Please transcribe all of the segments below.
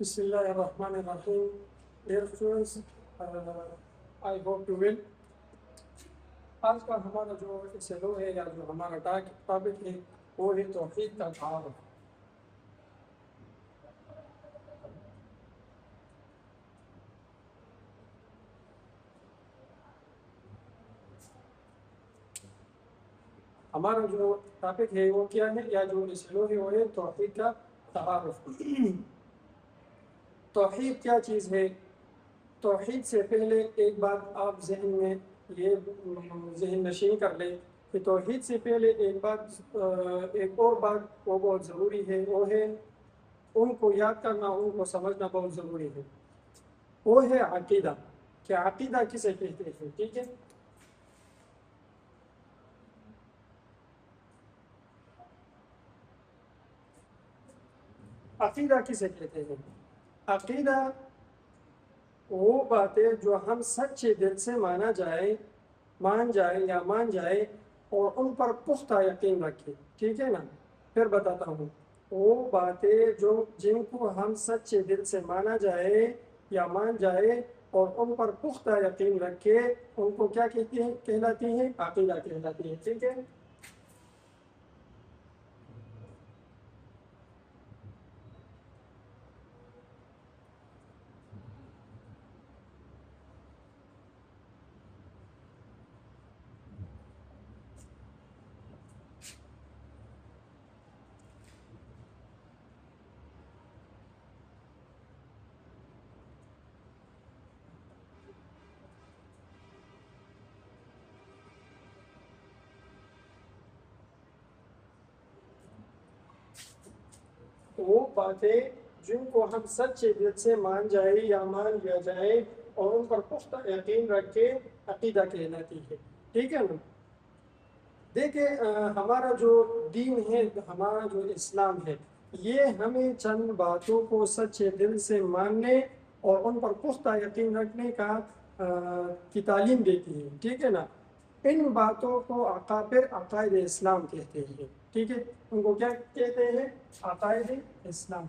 بسم اللہ الرحمن الرحیم. Dear students, I hope you will. آج کا ہمارا جو سلو ہے یا جو ہمارا ٹاپک ہے وہ ہے توحید کا تعارف. ہمارا جو ٹاپک ہے وہ کیا ہے یا جو سلو ہے وہ ہے توحید کا تعارف. توحید کیا چیز ہے؟ توحید سے پہلے ایک بات آپ ذہن میں یہ ذہن نشین کر لیں کہ توحید سے پہلے ایک اور بات وہ بہت ضروری ہے، وہ ہے ان کو یاد کرنا، ان کو سمجھنا بہت ضروری ہے. وہ ہے عقیدہ. کہ عقیدہ کسے کہتے ہیں؟ ٹھیک ہے. عقیدہ کسے کہتے ہیں؟ عقیدہ وہ باتیں جو ہم سچے دل سے مان جائے اور ان پر پختہ یقین رکھے. ٹھیک ہے نا. پھر بتاتا ہوں. وہ باتیں جن کو ہم سچے دل سے مان جائے اور ان پر پختہ یقین رکھے، ان کو کیا کہلاتی ہیں؟ عقیدہ کہلاتی ہے. ٹھیک ہے. وہ باتیں جن کو ہم سچے دل سے مان لیا جائے اور ان پر پختہ یقین رکھ کے عقیدہ کہلاتی ہے. ٹھیک ہے نا. دیکھیں ہمارا جو دین ہے، ہمارا جو اسلام ہے، یہ ہمیں چند باتوں کو سچے دل سے ماننے اور ان پر پختہ یقین رکھنے کی تعلیم دیتی ہے. ٹھیک ہے نا. ان باتوں کو عقائد اسلام کہتے ہیں. ٹھیک ہے. ان کو کیا کہتے ہیں؟ عقائد اسلام.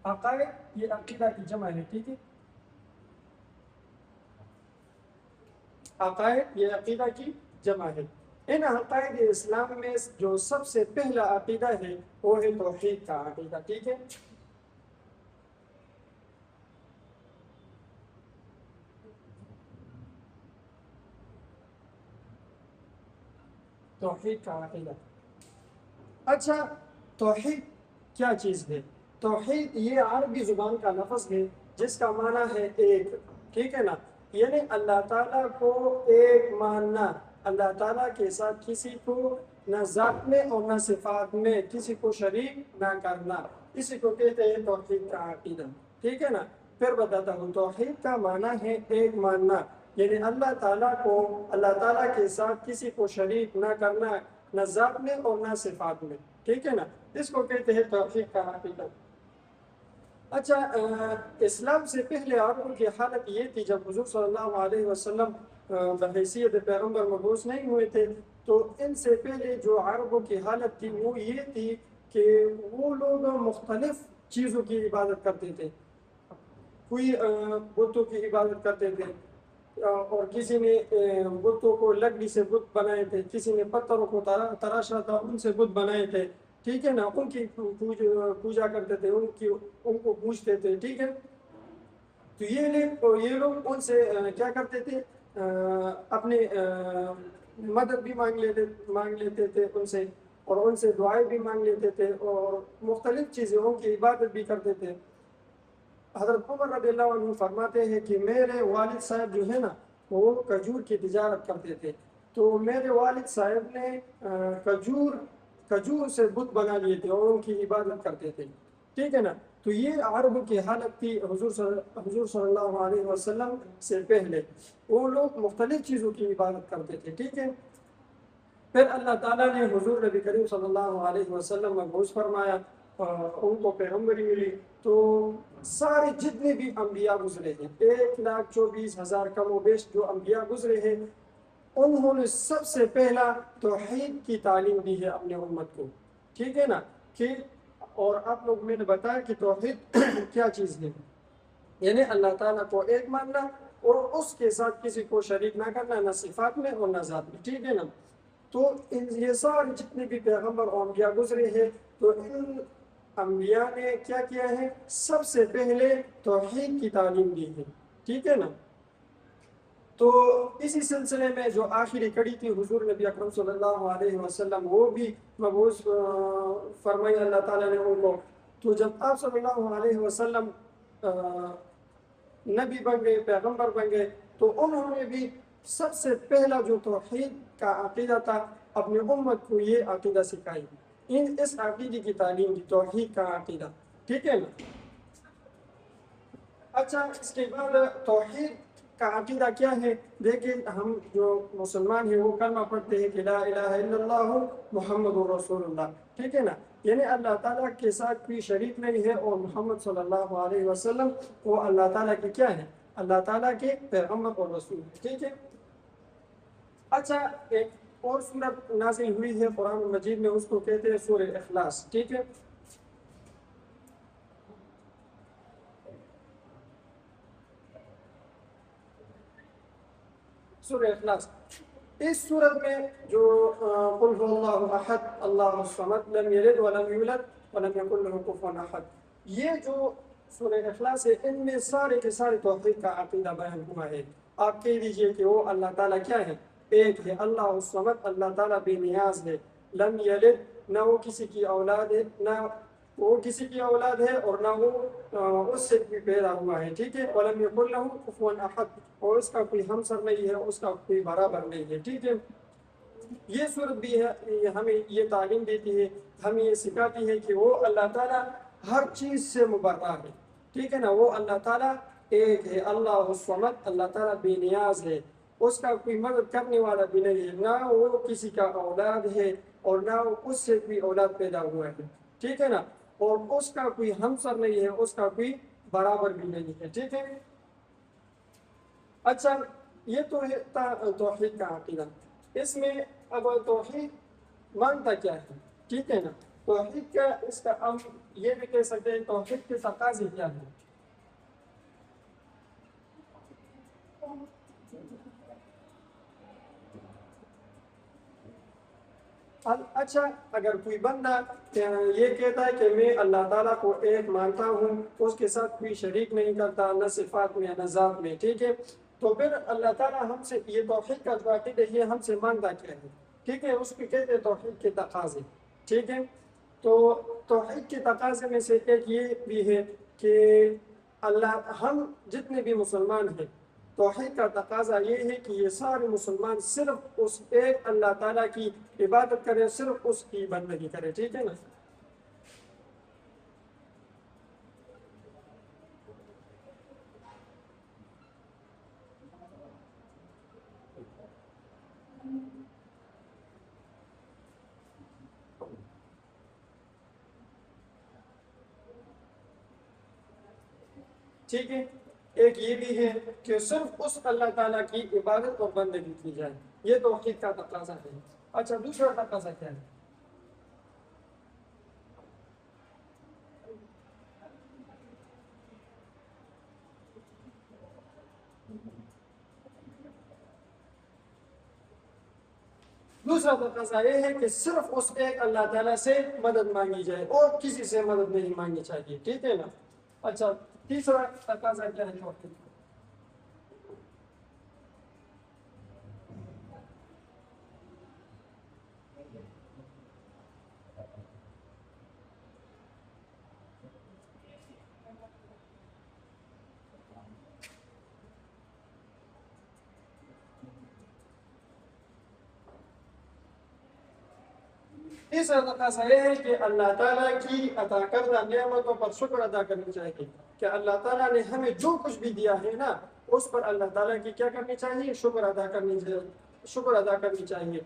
عقائد یہ عقیدہ کی جمع ہے. ٹھیک ہے. عقائد یہ عقیدہ کی جمع ہے. ان عقائد اسلام میں جو سب سے پہلا عقیدہ ہے وہ ہے توحید کا عقیدہ. ٹھیک ہے. توحید کا عقیدہ. اچھا، توحید کیا چیز ہے؟ توحید یہ عربی زبان کا لفظ ہے جس کا معنی ہے ایک. ٹھیک ہے نا. یعنی اللہ تعالیٰ کو ایک ماننا، اللہ تعالیٰ کے ساتھ کسی کو نہ ذات میں اور نہ صفات میں کسی کو شریک نہ کرنا، اسی کو کہتے ہیں توحید کا عقیدہ. ٹھیک ہے نا. پھر بتاتا ہوں. توحید کا معنی ہے ایک ماننا، یعنی اللہ تعالیٰ کے ساتھ کسی کو شریک نہ کرنا، نہ ذات میں اور نہ صفات میں. ٹھیک ہے نا. اس کو کہتے ہیں توحید کا عقیدہ. اچھا، اسلام سے پہلے عربوں کی حالت یہ تھی، جب حضور صلی اللہ علیہ وسلم بحیثیت پیغمبر مبعوث نہیں ہوئے تھے، تو ان سے پہلے جو عربوں کی حالت تھی وہ یہ تھی کہ وہ لوگ مختلف چیزوں کی عبادت کرتے تھے. کوئی بتوں کی عبادت کرتے تھے، اور کسی نے بتوں کو لکڑی سے بت بنائے تھے، کسی نے پتھروں کو تراشا تھا، ان سے بت بنائے تھے. ٹھیک ہے نا. ان کی پوجا کرتے تھے، ان کو پوجتے تھے. ٹھیک ہے. تو یہ لوگ ان سے کیا کرتے تھے؟ اپنے مدد بھی مانگ لیتے تھے ان سے، اور ان سے دعائیں بھی مانگ لیتے تھے، اور مختلف چیزیں ان کی عبادت بھی کرتے تھے. حضرت عمر رضی اللہ عنہ فرماتے ہیں کہ میرے والد صاحب جو ہے نا وہ کھجور کی تجارت کرتے تھے، تو میرے والد صاحب نے کھجور سے بت بنا لیے تھے اور ان کی عبادت کرتے تھے. ٹھیک ہے نا. تو یہ عرب کی حالت تھی حضور صلی اللہ علیہ وسلم سے پہلے. وہ لوگ مختلف چیزوں کی عبادت کرتے تھے. ٹھیک ہے. پھر اللہ تعالیٰ نے حضور نبی کریم صلی اللہ علیہ وسلم مبعوث فرمایا، ان کو پیغمبری ملی. تو سارے جتنے بھی انبیاء گزرے ہیں، 1,24,000 کم و بیش جو انبیاء گزرے ہیں، انہوں نے سب سے پہلا توحید کی تعلیم دی ہے اپنے امت کو، ٹھیک ہے نا، کہ اور آپ لوگ میں نے بتایا کہ توحید کیا چیز ہے، یعنی اللہ تعالیٰ کو ایک ماننا اور اس کے ساتھ کسی کو شریک نہ کرنا، نہ صفات میں اور نہ ذات میں، ٹھیک ہے نا۔ تو یہ سارے جتنے بھی پیغمبر اور انبیاء گزرے ہیں، تو ان انبیاء نے کیا کیا ہے، سب سے پہلے توحید کی تعلیم دی ہے، ٹھیک ہے نا۔ تو اسی سلسلے میں جو آخری کڑی تھی حضور نبی اکرم صلی اللہ علیہ وسلم، وہ بھی مبعوث فرمائی اللہ تعالیٰ نے ان کو۔ تو جب آپ صلی اللہ علیہ وسلم نبی بن گئے، پیغمبر بن گئے، تو انہوں نے بھی سب سے پہلا جو توحید کا عقیدہ تھا اپنی امت کو یہ عقیدہ سکھائی، اس عقیدے کی تعلیم دی، توحید کا عقیدہ، ٹھیک ہے نا۔ اچھا، اس کے بعد توحید کا عقیدہ کیا ہے؟ دیکھیں، ہم جو مسلمان ہیں وہ کلمہ پڑھتے ہیں کہ لا الہ الا اللہ محمد رسول اللہ، ٹھیک ہے نا، یعنی اللہ تعالیٰ کے ساتھ کوئی شریک نہیں ہے، اور محمد صلی اللہ علیہ وسلم وہ اللہ تعالیٰ کے کیا ہے، اللہ تعالیٰ کے پیغمبر اور رسول، ٹھیک ہے۔ اچھا، ایک اور سورت نازل ہوئی ہے قرآن مجید میں، اس کو کہتے ہیں سورہ اخلاص، ٹھیک ہے۔ سورہ اخلاص، اس صورت میں جو قل هو اللہ احد اللہ الصمد لم یلد ولم یولد ولم یکن له کفوا احد، یہ جو سورہ اخلاص ہے، ان میں سارے کے سارے توحید کا عقیدہ بیان ہوا ہے۔ آپ کہہ دیجئے کہ وہ اللہ تعالیٰ کیا ہے، ایک ہے، اللہ الصمد، اللہ تعالیٰ بے نیاز ہے، لم یلد، نہ وہ کسی کی اولاد ہے، نہ وہ کسی کی اولاد ہے، اور نہ وہ اس سے بھی پیدا ہوا ہے، ٹھیک ہے، وَلَمْ يَكُنْ لَهُ كُفُوًا أَحَدٌ، اور اس کا کوئی ہمسر نہیں ہے، اس کا کوئی برابر نہیں ہے، ٹھیک ہے۔ یہ صورت بھی ہے ہمیں یہ تعلیم دیتی ہے، ہمیں یہ سکھاتی ہے کہ وہ اللہ تعالیٰ ہر چیز سے مبرہ ہے، ٹھیک ہے نا، وہ اللہ تعالیٰ ایک ہے، اللہ الصمد، اللہ تعالیٰ بے نیاز ہے، اس کا کوئی مدد کرنے والا بھی نہیں ہے، نہ وہ کسی کا اولاد ہے، اور نہ اس سے کوئی اولاد پیدا ہوا ہے، ٹھیک ہے نا، اور اس کا کوئی ہمسر نہیں ہے، اس کا کوئی برابر بھی نہیں ہے، ٹھیک ہے۔ اچھا، یہ تو ہے توحید کا عقیدہ۔ اس میں اب توحید مانتا کیا ہے، ٹھیک ہے نا، توحید کا اس کا ہم یہ بھی کہہ سکتے ہیں توحید کے تقاضے کیا ہیں۔ اچھا، اگر کوئی بندہ یہ کہتا ہے کہ میں اللہ تعالیٰ کو ایک مانتا ہوں، اس کے ساتھ کوئی شریک نہیں کرتا، نہ صفات میں نہ ذات میں، ٹھیک ہے، تو پھر اللہ تعالیٰ ہم سے یہ توحید کا جو عقیدہ ہے ہم سے مانگتا کیا ہے، ٹھیک ہے، اس کو کہتے ہیں توحید کے تقاضے، ٹھیک ہے۔ تو توحید کے تقاضے میں سے ایک یہ بھی ہے کہ اللہ، ہم جتنے بھی مسلمان ہیں، توحید کا تقاضا یہ ہے کہ یہ سارے مسلمان صرف اس ایک اللہ تعالیٰ کی عبادت کریں، صرف اس کی بندگی کریں، ٹھیک ہے نا۔ ٹھیک ہے، ایک یہ بھی ہے کہ صرف اس اللہ تعالیٰ کی عبادت اور بندگی کی جائے، یہ توحید کا تقاضا ہے۔ اچھا، دوسرا تقاضا کیا ہے؟ دوسرا تقاضا یہ ہے کہ صرف اس ایک اللہ تعالیٰ سے مدد مانگی جائے، اور کسی سے مدد نہیں مانگنی چاہیے، ٹھیک ہے نا۔ اچھا، تیسرا تقاضا کیا ہے توحید کا؟ تیسرا تقاضا یہ ہے کہ اللہ تعالیٰ کی عطا کردہ نعمتوں پر شکر ادا کرنی چاہیے، کہ اللہ تعالیٰ نے ہمیں جو کچھ بھی دیا ہے نا، اس پر اللہ تعالیٰ کی کیا کرنی چاہیے، شکر ادا کرنی چاہیے، شکر ادا کرنی چاہیے۔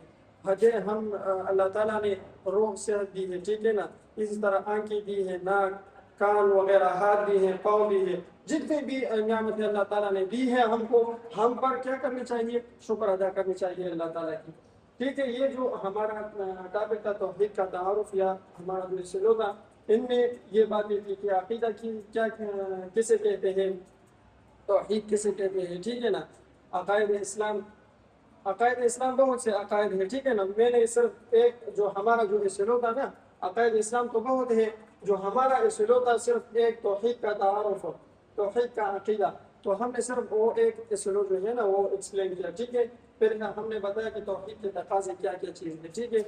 ہم اللہ تعالیٰ نے روح صحت دی ہے، ٹھیک ہے نا، اسی طرح آنکھیں دی ہے، ناک، کان وغیرہ، ہاتھ بھی ہیں، پاؤں بھی ہے، جتنے بھی نعمتیں اللہ تعالیٰ نے دی ہیں ہم کو، ہم پر کیا کرنی چاہیے؟ شکر ادا کرنی چاہیے اللہ تعالیٰ کی. ٹھیک ہے، یہ جو ہمارا ٹاپک تھا توحید کا تعارف یا ہمارا جو سلو تھا، ان میں یہ باتیں تھی کہ عقیدہ کی کیا کسے کہتے ہیں، توحید کسے کہتے ہیں. ٹھیک ہے نا، عقائد اسلام بہت سے عقائد ہیں. ٹھیک ہے نا، میں نے صرف ایک جو ہمارا جو اصولو تھا نا، عقائد اسلام تو بہت ہے، جو ہمارا اصولو تھا صرف ایک توحید کا تعارف، توحید کا عقیدہ، تو ہم نے صرف وہ ایک اصولو جو ہے نا وہ ایکسپلین کیا. ٹھیک ہے، پھر ہم نے بتایا کہ توحید کے تقاضے کیا کیا چیز ہے. ٹھیک ہے،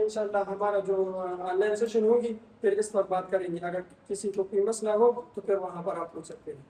انشاءاللہ ہمارا جو آن لائن سیشن ہوگی پھر اس پر بات کریں گے. اگر کسی کو کوئی مسئلہ ہو تو پھر وہاں پر آپ پوچھ سکتے ہیں.